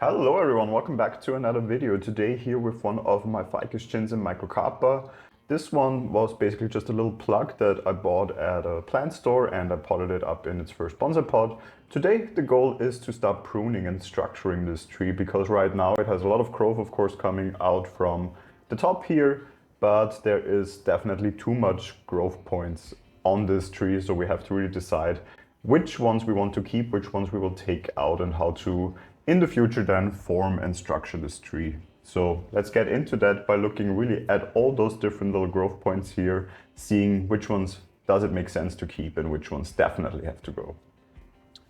Hello everyone, welcome back to another video. Today here with one of my Ficus Ginseng microcarpa. This one was basically just a little plug that I bought at a plant store and I potted it up in its first bonsai pot. Today the goal is to start pruning and structuring this tree because right now it has a lot of growth of course coming out from the top here, but there is definitely too much growth points on this tree, so we have to really decide which ones we want to keep, which ones we will take out, and how to in the future then form and structure this tree. So let's get into that by looking really at all those different little growth points here, seeing which ones does it make sense to keep and which ones definitely have to go.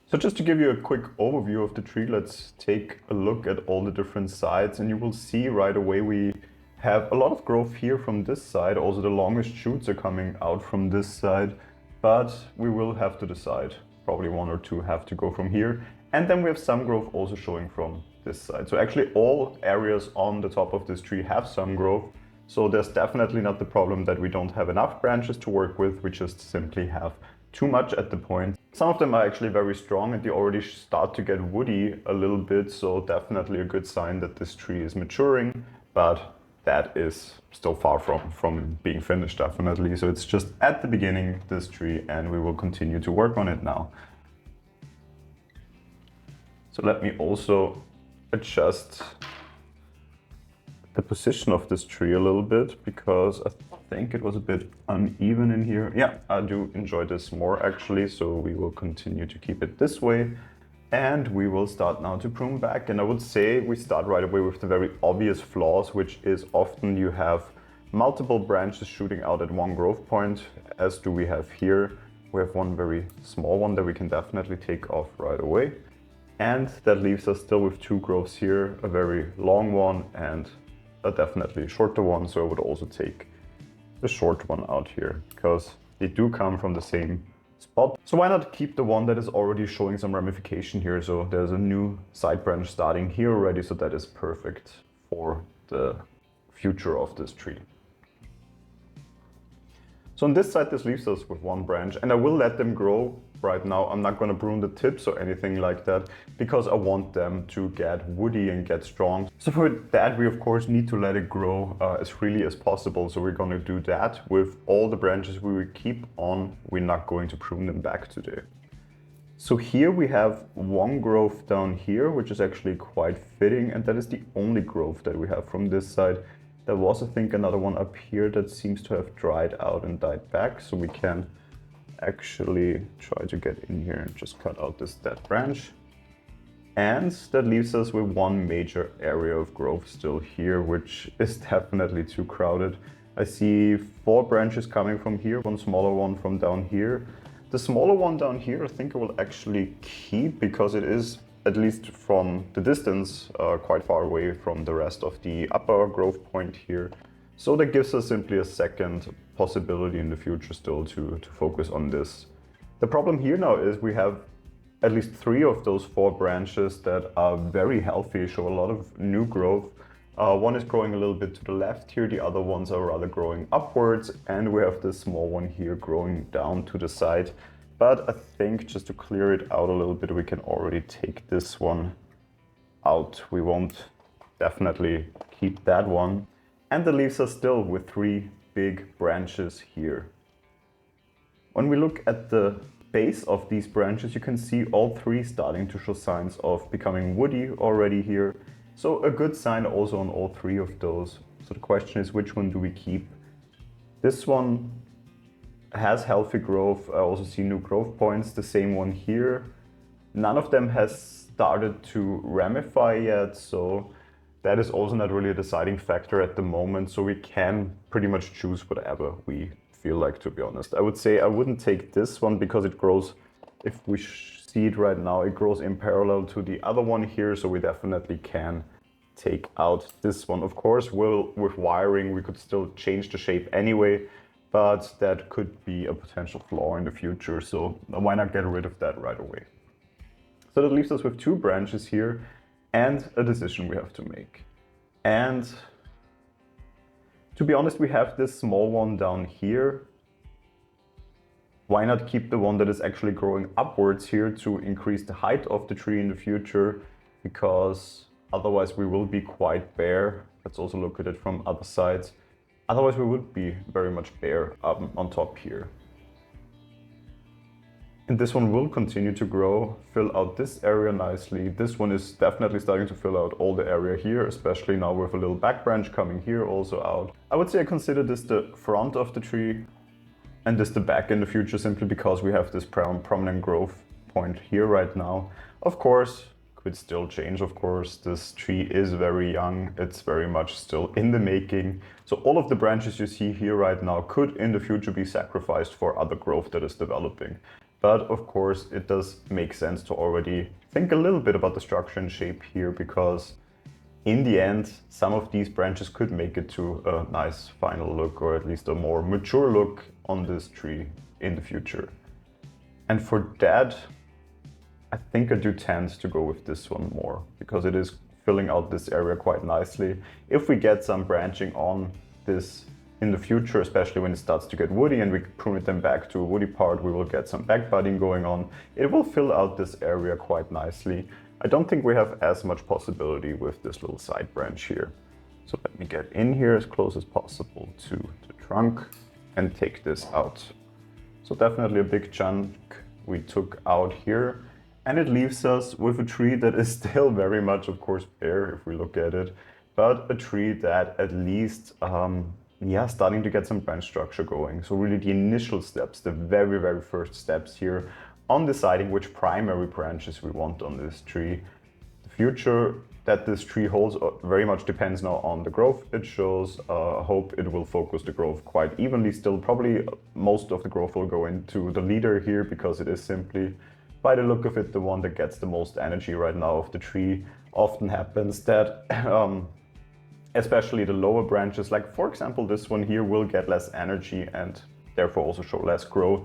So just to give you a quick overview of the tree, let's take a look at all the different sides, and you will see right away we have a lot of growth here from this side. Also the longest shoots are coming out from this side, but we will have to decide. Probably one or two have to go from here. And then we have some growth also showing from this side. So actually all areas on the top of this tree have some growth. So there's definitely not the problem that we don't have enough branches to work with. We just simply have too much at the point. Some of them are actually very strong and they already start to get woody a little bit. So definitely a good sign that this tree is maturing, but that is still far from being finished, definitely. So it's just at the beginning, this tree, and we will continue to work on it now. So let me also adjust the position of this tree a little bit because I think it was a bit uneven in here. Yeah, I do enjoy this more actually, so we will continue to keep it this way. And we will start now to prune back. And I would say we start right away with the very obvious flaws, which is often you have multiple branches shooting out at one growth point, as do we have here. We have one very small one that we can definitely take off right away. And that leaves us still with two growths here, a very long one and a definitely shorter one. So I would also take the short one out here because they do come from the same spot. So why not keep the one that is already showing some ramification here? So there's a new side branch starting here already, so that is perfect for the future of this tree. So on this side, this leaves us with one branch, and I will let them grow right now. I'm not going to prune the tips or anything like that because I want them to get woody and get strong. So for that, we of course need to let it grow as freely as possible. So we're going to do that with all the branches we will keep on. We're not going to prune them back today. So here we have one growth down here, which is actually quite fitting, and that is the only growth that we have from this side. There was, I think, another one up here that seems to have dried out and died back, so we can actually try to get in here and just cut out this dead branch. And that leaves us with one major area of growth still here, which is definitely too crowded. I see 4 branches coming from here, one smaller one from down here. The smaller one down here I think I will actually keep because it is, at least from the distance, quite far away from the rest of the upper growth point here. So that gives us simply a second possibility in the future still to focus on this. The problem here now is we have at least 3 of those 4 branches that are very healthy, show a lot of new growth. One is growing a little bit to the left here, the other ones are rather growing upwards, and we have this small one here growing down to the side. But I think just to clear it out a little bit, we can already take this one out. We won't definitely keep that one. And that leaves us still with 3 big branches here. When we look at the base of these branches, you can see all 3 starting to show signs of becoming woody already here. So a good sign also on all 3 of those. So the question is, which one do we keep? This one has healthy growth. I also see new growth points, the same one here. None of them has started to ramify yet, so that is also not really a deciding factor at the moment. So we can pretty much choose whatever we feel like, to be honest. I would say I wouldn't take this one because it grows, if we see it right now, it grows in parallel to the other one here, so we definitely can take out this one. Of course, with wiring, we could still change the shape anyway, but that could be a potential flaw in the future, so why not get rid of that right away? So that leaves us with 2 branches here and a decision we have to make. And to be honest, we have this small one down here. Why not keep the one that is actually growing upwards here to increase the height of the tree in the future? Because Otherwise we will be quite bare. Let's also look at it from other sides. Otherwise we would be very much bare up on top here. And this one will continue to grow, fill out this area nicely. This one is definitely starting to fill out all the area here, especially now with a little back branch coming here also out. I would say I consider this the front of the tree and this the back in the future, simply because we have this prominent growth point here right now. Of course, could still change, of course. This tree is very young, it's very much still in the making. So all of the branches you see here right now could in the future be sacrificed for other growth that is developing. But of course, it does make sense to already think a little bit about the structure and shape here, because in the end, some of these branches could make it to a nice final look, or at least a more mature look on this tree in the future. And for that, I think I do tend to go with this one more, because it is filling out this area quite nicely. If we get some branching on this in the future, especially when it starts to get woody and we prune it then back to a woody part, we will get some back budding going on. It will fill out this area quite nicely. I don't think we have as much possibility with this little side branch here. So let me get in here as close as possible to the trunk and take this out. So definitely a big chunk we took out here. And it leaves us with a tree that is still very much, of course, bare if we look at it, but a tree that at least, starting to get some branch structure going. So really the initial steps, the very first steps here on deciding which primary branches we want on this tree. The future that this tree holds very much depends now on the growth it shows. I hope it will focus the growth quite evenly still. Probably most of the growth will go into the leader here, because it is simply, by the look of it, the one that gets the most energy right now of the tree. Often happens that especially the lower branches, like for example this one here, will get less energy and therefore also show less growth.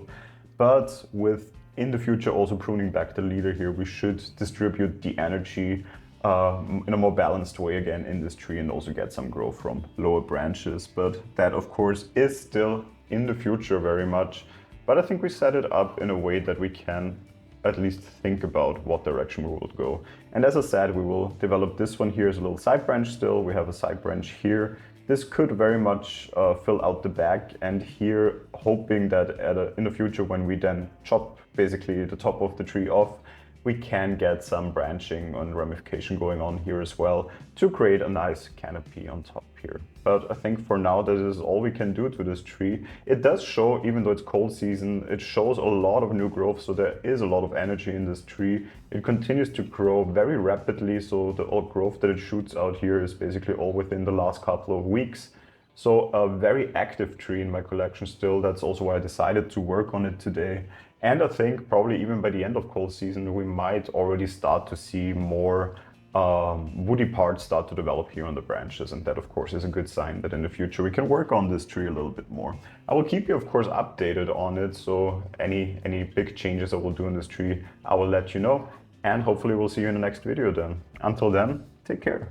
But with in the future also pruning back the leader here, we should distribute the energy in a more balanced way again in this tree and also get some growth from lower branches. But that of course is still in the future very much. But I think we set it up in a way that we can at least think about what direction we will go. And as I said, we will develop this one here as a little side branch still. We have a side branch here. This could very much fill out the back, and here hoping that in the future when we then chop basically the top of the tree off, we can get some branching and ramification going on here as well to create a nice canopy on top here. But I think for now that is all we can do to this tree. It does show, even though it's cold season, it shows a lot of new growth, so there is a lot of energy in this tree. It continues to grow very rapidly, so the old growth that it shoots out here is basically all within the last couple of weeks. So a very active tree in my collection still. That's also why I decided to work on it today. And I think probably even by the end of cold season, we might already start to see more woody parts start to develop here on the branches. And that of course is a good sign that in the future we can work on this tree a little bit more. I will keep you of course updated on it. So any big changes I will do in this tree, I will let you know. And hopefully we'll see you in the next video then. Until then, take care.